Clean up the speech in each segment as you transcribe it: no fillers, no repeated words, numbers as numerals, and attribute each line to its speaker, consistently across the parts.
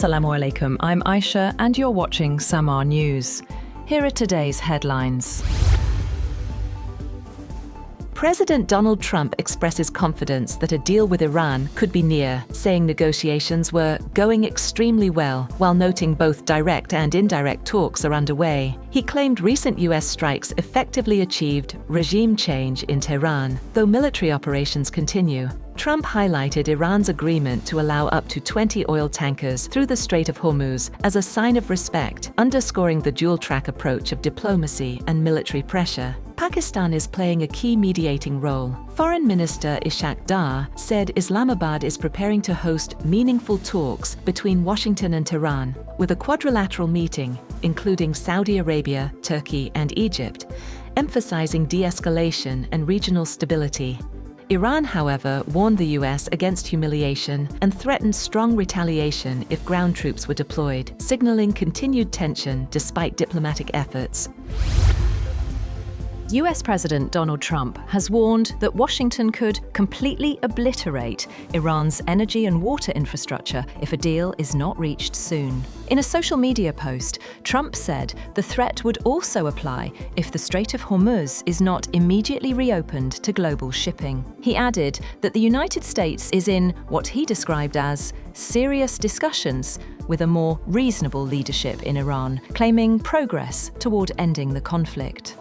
Speaker 1: Assalamu alaikum, I'm Aisha and you're watching Samaa News. Here are today's headlines.
Speaker 2: President Donald Trump expresses confidence that a deal with Iran could be near, saying negotiations were going extremely well, while noting both direct and indirect talks are underway. He claimed recent US strikes effectively achieved regime change in Tehran, though military operations continue. Trump highlighted Iran's agreement to allow up to 20 oil tankers through the Strait of Hormuz as a sign of respect, underscoring the dual-track approach of diplomacy and military pressure. Pakistan is playing a key mediating role. Foreign Minister Ishaq Dar said Islamabad is preparing to host meaningful talks between Washington and Tehran, with a quadrilateral meeting, including Saudi Arabia, Turkey, and Egypt, emphasizing de-escalation and regional stability. Iran, however, warned the US against humiliation and threatened strong retaliation if ground troops were deployed, signaling continued tension despite diplomatic efforts.
Speaker 1: US President Donald Trump has warned that Washington could completely obliterate Iran's energy and water infrastructure if a deal is not reached soon. In a social media post, Trump said the threat would also apply if the Strait of Hormuz is not immediately reopened to global shipping. He added that the United States is in what he described as serious discussions with a more reasonable leadership in Iran, claiming progress toward ending the conflict.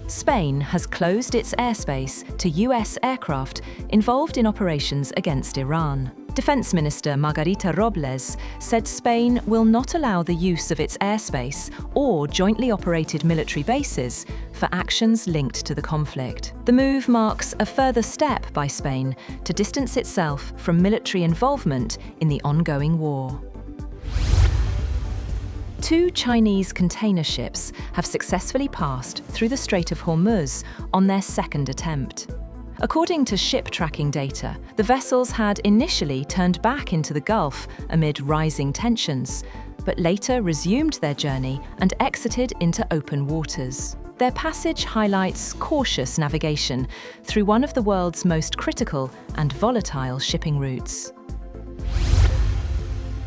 Speaker 1: Spain has closed its airspace to US aircraft involved in operations against Iran. Defense Minister Margarita Robles said Spain will not allow the use of its airspace or jointly operated military bases for actions linked to the conflict. The move marks a further step by Spain to distance itself from military involvement in the ongoing war. 2 Chinese container ships have successfully passed through the Strait of Hormuz on their second attempt. According to ship tracking data, the vessels had initially turned back into the Gulf amid rising tensions, but later resumed their journey and exited into open waters. Their passage highlights cautious navigation through one of the world's most critical and volatile shipping routes.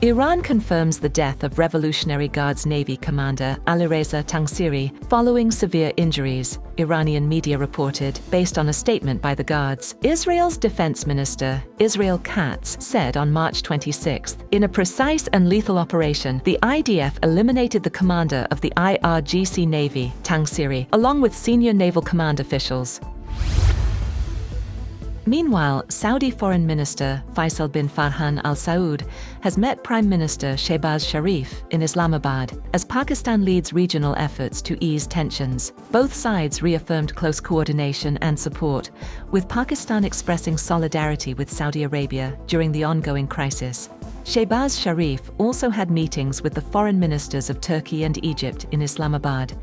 Speaker 2: Iran confirms the death of Revolutionary Guards Navy commander Alireza Tangsiri following severe injuries, Iranian media reported, based on a statement by the Guards. Israel's defense minister, Israel Katz, said on March 26, in a precise and lethal operation, the IDF eliminated the commander of the IRGC Navy, Tangsiri, along with senior naval command officials. Meanwhile, Saudi Foreign Minister Faisal bin Farhan Al Saud has met Prime Minister Shehbaz Sharif in Islamabad as Pakistan leads regional efforts to ease tensions. Both sides reaffirmed close coordination and support, with Pakistan expressing solidarity with Saudi Arabia during the ongoing crisis. Shehbaz Sharif also had meetings with the foreign ministers of Turkey and Egypt in Islamabad,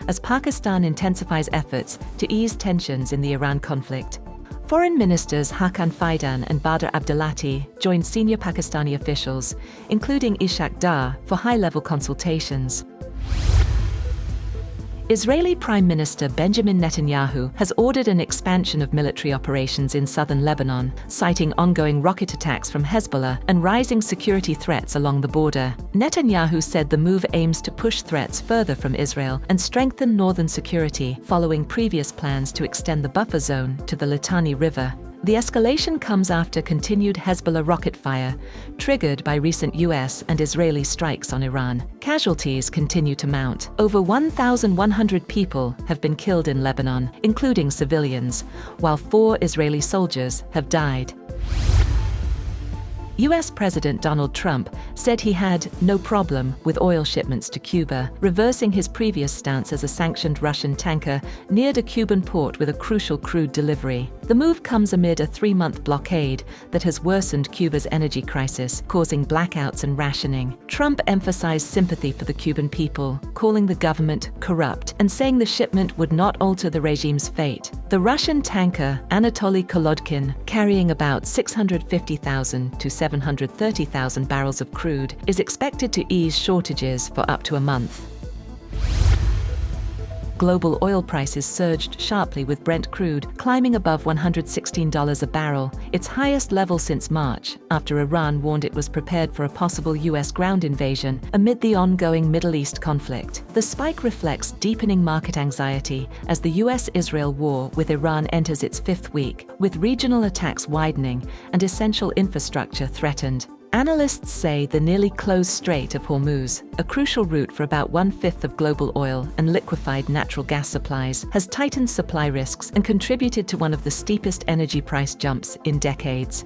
Speaker 2: as Pakistan intensifies efforts to ease tensions in the Iran conflict. Foreign Ministers Hakan Fidan and Badr Abdulati joined senior Pakistani officials, including Ishaq Dar, for high-level consultations. Israeli Prime Minister Benjamin Netanyahu has ordered an expansion of military operations in southern Lebanon, citing ongoing rocket attacks from Hezbollah and rising security threats along the border. Netanyahu said the move aims to push threats further from Israel and strengthen northern security, following previous plans to extend the buffer zone to the Litani River. The escalation comes after continued Hezbollah rocket fire, triggered by recent US and Israeli strikes on Iran. Casualties continue to mount. Over 1,100 people have been killed in Lebanon, including civilians, while 4 Israeli soldiers have died. US President Donald Trump said he had no problem with oil shipments to Cuba, reversing his previous stance as a sanctioned Russian tanker neared a Cuban port with a crucial crude delivery. The move comes amid a 3-month blockade that has worsened Cuba's energy crisis, causing blackouts and rationing. Trump emphasized sympathy for the Cuban people, calling the government corrupt and saying the shipment would not alter the regime's fate. The Russian tanker Anatoly Kolodkin, carrying about 650,000 to 730,000 barrels of crude, is expected to ease shortages for up to a month. global oil prices surged sharply with Brent crude climbing above $116 a barrel, its highest level since March, after Iran warned it was prepared for a possible US ground invasion amid the ongoing Middle East conflict. The spike reflects deepening market anxiety as the US-Israel war with Iran enters its fifth week, with regional attacks widening and essential infrastructure threatened. Analysts say the nearly closed Strait of Hormuz, a crucial route for about 1/5 of global oil and liquefied natural gas supplies, has tightened supply risks and contributed to one of the steepest energy price jumps in decades.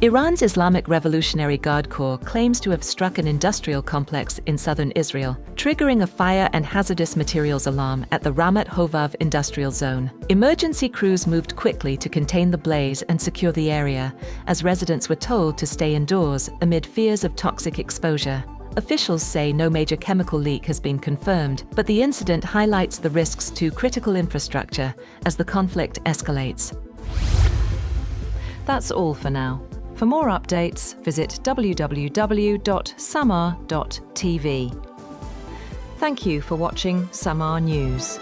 Speaker 2: Iran's Islamic Revolutionary Guard Corps claims to have struck an industrial complex in southern Israel, triggering a fire and hazardous materials alarm at the Ramat Hovav industrial zone. Emergency crews moved quickly to contain the blaze and secure the area, as residents were told to stay indoors amid fears of toxic exposure. Officials say no major chemical leak has been confirmed, but the incident highlights the risks to critical infrastructure as the conflict escalates.
Speaker 1: That's all for now. For more updates, visit www.samaa.tv. Thank you for watching Samaa News.